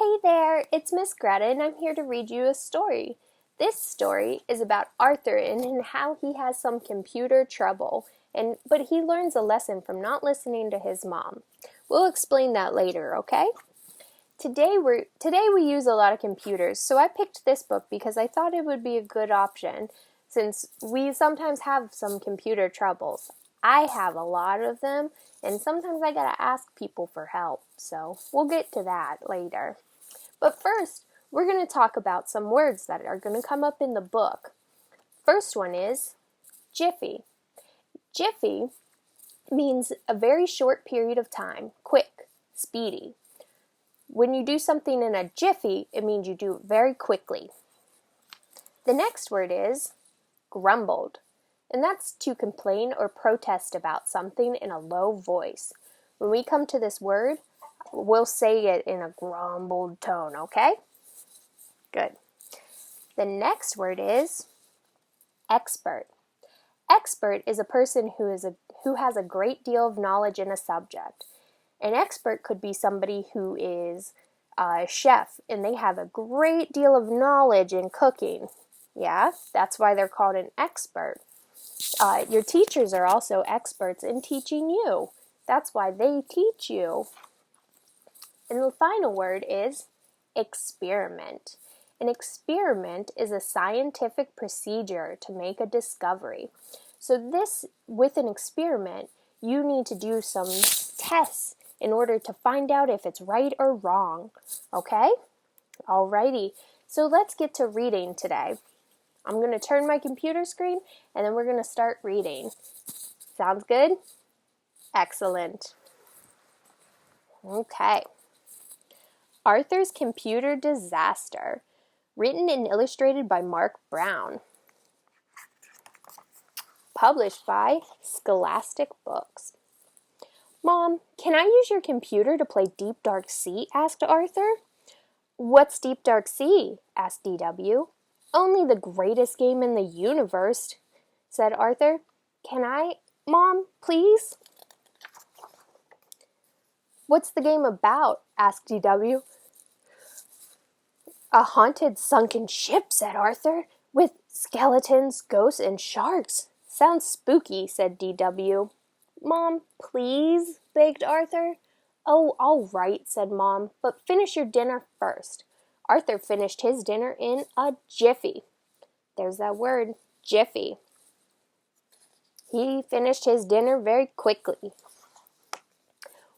Hey there, it's Miss Gretta and I'm here to read you a story. This story is about Arthur and how he has some computer trouble, but he learns a lesson from not listening to his mom. We'll explain that later, okay? Today we use a lot of computers, so I picked this book because I thought it would be a good option since we sometimes have some computer troubles. I have a lot of them, and sometimes I gotta ask people for help, so we'll get to that later. But first, we're going to talk about some words that are going to come up in the book. First one is jiffy. Jiffy means a very short period of time, quick, speedy. When you do something in a jiffy, it means you do it very quickly. The next word is grumbled, and that's to complain or protest about something in a low voice. When we come to this word, we'll say it in a grumbled tone, okay? Good. The next word is expert. Expert is a person who has a great deal of knowledge in a subject. An expert could be somebody who is a chef and they have a great deal of knowledge in cooking. Yeah, that's why they're called an expert. Your teachers are also experts in teaching you. That's why they teach you. And the final word is experiment. An experiment is a scientific procedure to make a discovery. So with an experiment, you need to do some tests in order to find out if it's right or wrong. Okay? Alrighty. So let's get to reading today. I'm going to turn my computer screen and then we're going to start reading. Sounds good? Excellent. Okay. Arthur's Computer Disaster, written and illustrated by Marc Brown. Published by Scholastic Books. Mom, can I use your computer to play Deep Dark Sea? Asked Arthur. What's Deep Dark Sea? Asked DW. Only the greatest game in the universe, said Arthur. Can I, Mom, please? What's the game about? Asked DW. A haunted sunken ship, said Arthur, with skeletons, ghosts, and sharks. Sounds spooky, said DW. Mom, please, begged Arthur. Oh, all right, said Mom, but finish your dinner first. Arthur finished his dinner in a jiffy. There's that word, jiffy. He finished his dinner very quickly.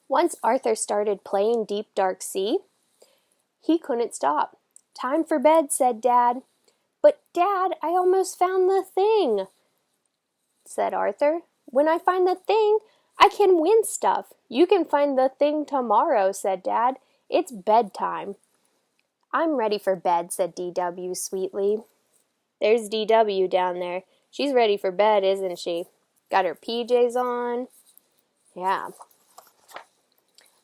Once Arthur started playing Deep Dark Sea, he couldn't stop. Time for bed, said Dad. But Dad, I almost found the thing, said Arthur. When I find the thing, I can win stuff. You can find the thing tomorrow, said Dad. It's bedtime. I'm ready for bed, said DW sweetly. There's DW down there. She's ready for bed, isn't she? Got her PJs on. Yeah.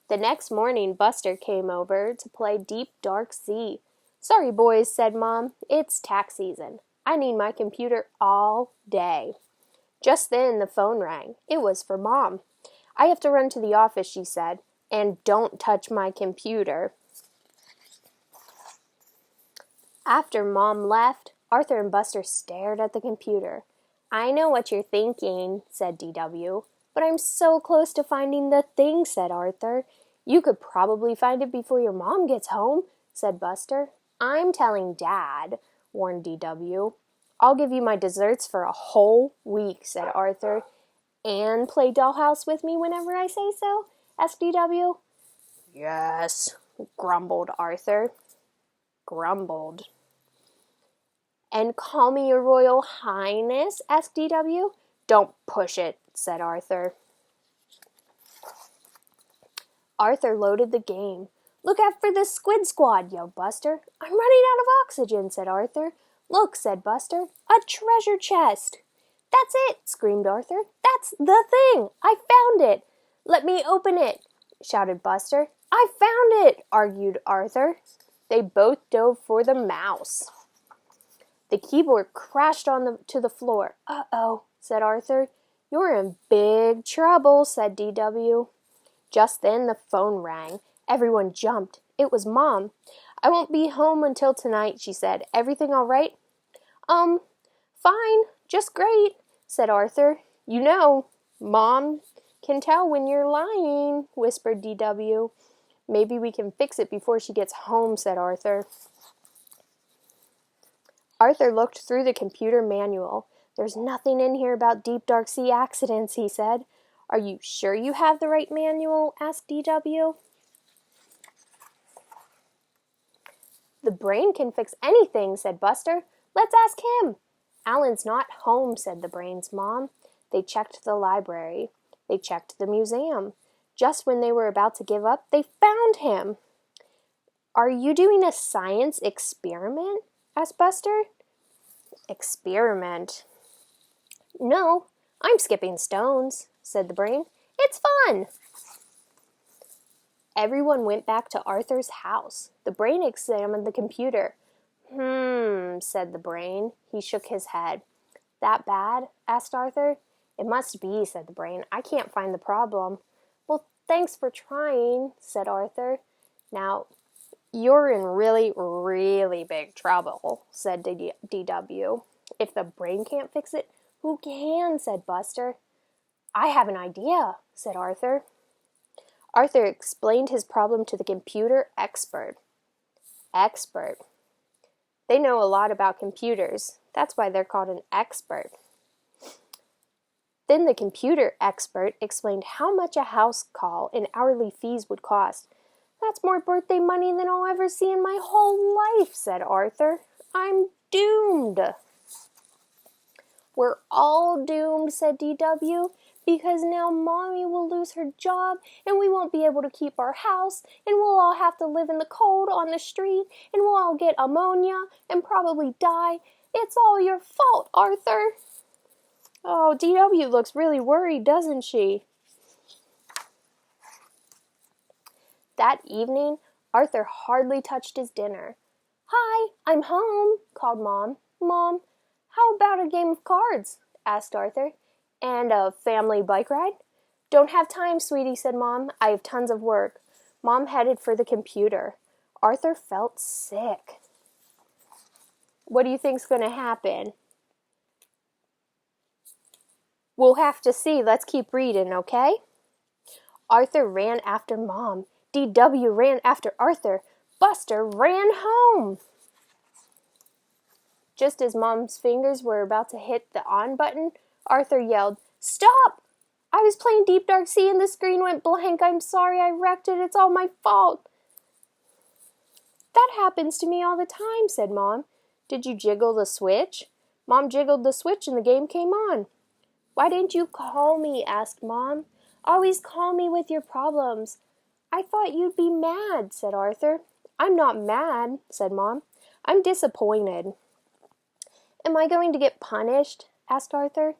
The next morning, Buster came over to play Deep Dark Sea. Sorry, boys, said Mom. It's tax season. I need my computer all day. Just then, the phone rang. It was for Mom. I have to run to the office, she said, and don't touch my computer. After Mom left, Arthur and Buster stared at the computer. I know what you're thinking, said DW, but I'm so close to finding the thing, said Arthur. You could probably find it before your mom gets home, said Buster. I'm telling Dad, warned DW. I'll give you my desserts for a whole week, said Arthur. And play dollhouse with me whenever I say so? Asked DW. Yes, grumbled Arthur. Grumbled. And call me your Royal Highness? Asked DW. Don't push it, said Arthur. Arthur loaded the game. Look out for the Squid Squad, yelled Buster. I'm running out of oxygen, said Arthur. Look, said Buster, a treasure chest. That's it, screamed Arthur. That's the thing. I found it. Let me open it, shouted Buster. I found it, argued Arthur. They both dove for the mouse. The keyboard crashed to the floor. Uh-oh, said Arthur. You're in big trouble, said DW. Just then the phone rang. Everyone jumped. It was Mom. "I won't be home until tonight," she said. "Everything all right?" Fine, just great," said Arthur. "You know, Mom can tell when you're lying," whispered DW. "Maybe we can fix it before she gets home," said Arthur. Arthur looked through the computer manual. "There's nothing in here about deep dark sea accidents," he said. "Are you sure you have the right manual?" asked DW. "The brain can fix anything," said Buster. "Let's ask him." "Alan's not home," said the brain's mom. They checked the library. They checked the museum. Just when they were about to give up, they found him. "Are you doing a science experiment?" asked Buster. "Experiment?" "No, I'm skipping stones," said the brain. "It's fun." Everyone went back to Arthur's house. The brain examined the computer. Said the brain. He shook his head. "That bad?" asked Arthur. "It must be," said the brain. "I can't find the problem." "Well, thanks for trying," said Arthur. "Now, you're in really, really big trouble," said DW. "If the brain can't fix it, who can?" said Buster. "I have an idea," said Arthur. Arthur explained his problem to the computer expert. Expert. They know a lot about computers. That's why they're called an expert. Then the computer expert explained how much a house call and hourly fees would cost. "That's more birthday money than I'll ever see in my whole life," said Arthur. "I'm doomed." "We're all doomed," said DW, "because now Mommy will lose her job, and we won't be able to keep our house, and we'll all have to live in the cold on the street, and we'll all get pneumonia and probably die. It's all your fault, Arthur." Oh, DW looks really worried, doesn't she? That evening, Arthur hardly touched his dinner. "Hi, I'm home," called Mom. "Mom, how about a game of cards?" asked Arthur. "And a family bike ride?" "Don't have time, sweetie," said Mom. "I have tons of work." Mom headed for the computer. Arthur felt sick. What do you think's going to happen? We'll have to see. Let's keep reading, okay? Arthur ran after Mom. DW ran after Arthur. Buster ran home. Just as Mom's fingers were about to hit the on button, Arthur yelled, "Stop! I was playing Deep Dark Sea and the screen went blank. I'm sorry I wrecked it. It's all my fault." "That happens to me all the time," said Mom. "Did you jiggle the switch?" Mom jiggled the switch and the game came on. "Why didn't you call me?" asked Mom. "Always call me with your problems." "I thought you'd be mad," said Arthur. "I'm not mad," said Mom. "I'm disappointed." "Am I going to get punished?" asked Arthur.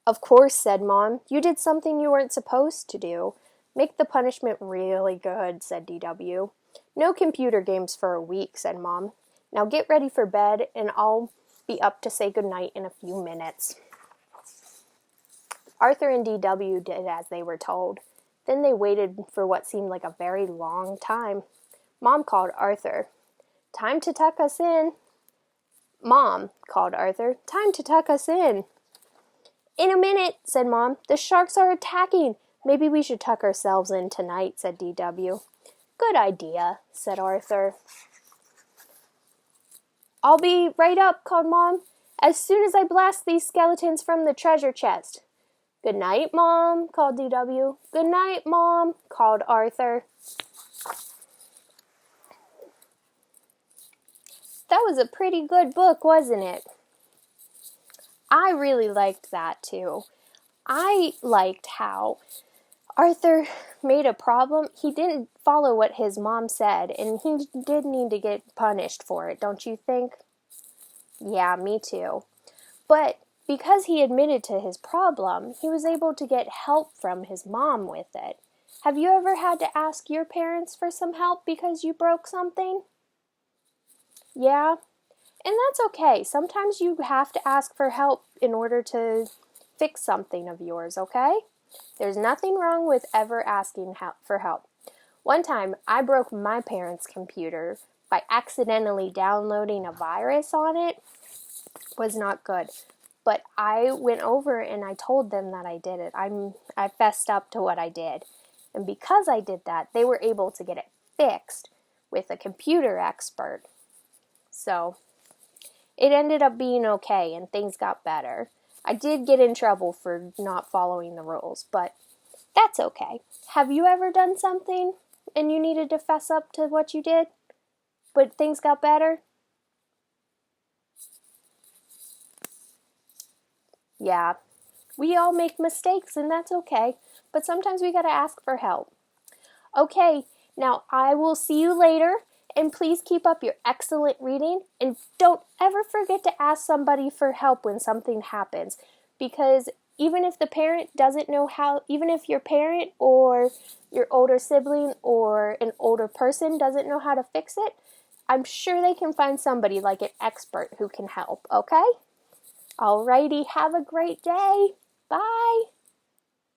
"Of course," said Mom. "You did something you weren't supposed to do." "Make the punishment really good," said DW. "No computer games for a week," said Mom. "Now get ready for bed, and I'll be up to say goodnight in a few minutes." Arthur and DW did as they were told. Then they waited for what seemed like a very long time. Mom called Arthur. "Time to tuck us in." "Mom," called Arthur, "time to tuck us in." "In a minute," said Mom. "The sharks are attacking. Maybe we should tuck ourselves in tonight," said DW. "Good idea," said Arthur. "I'll be right up," called Mom, "as soon as I blast these skeletons from the treasure chest." "Good night, Mom," called DW. "Good night, Mom," called Arthur. That was a pretty good book, wasn't it? I really liked that too. I liked how Arthur made a problem. He didn't follow what his mom said, and he did need to get punished for it, don't you think? Yeah, me too. But because he admitted to his problem, he was able to get help from his mom with it. Have you ever had to ask your parents for some help because you broke something? Yeah? And that's okay. Sometimes you have to ask for help in order to fix something of yours, okay? There's nothing wrong with ever asking for help. One time, I broke my parents' computer by accidentally downloading a virus on it. It was not good. But I went over and I told them that I did it. I fessed up to what I did. And because I did that, they were able to get it fixed with a computer expert. So it ended up being okay and things got better. I did get in trouble for not following the rules, but that's okay. Have you ever done something and you needed to fess up to what you did, but things got better? Yeah, we all make mistakes and that's okay, but sometimes we gotta ask for help. Okay, now I will see you later, and please keep up your excellent reading, and don't ever forget to ask somebody for help when something happens, because even if the parent doesn't know how, even if your parent or your older sibling or an older person doesn't know how to fix it, I'm sure they can find somebody like an expert who can help, okay? Alrighty, have a great day. Bye.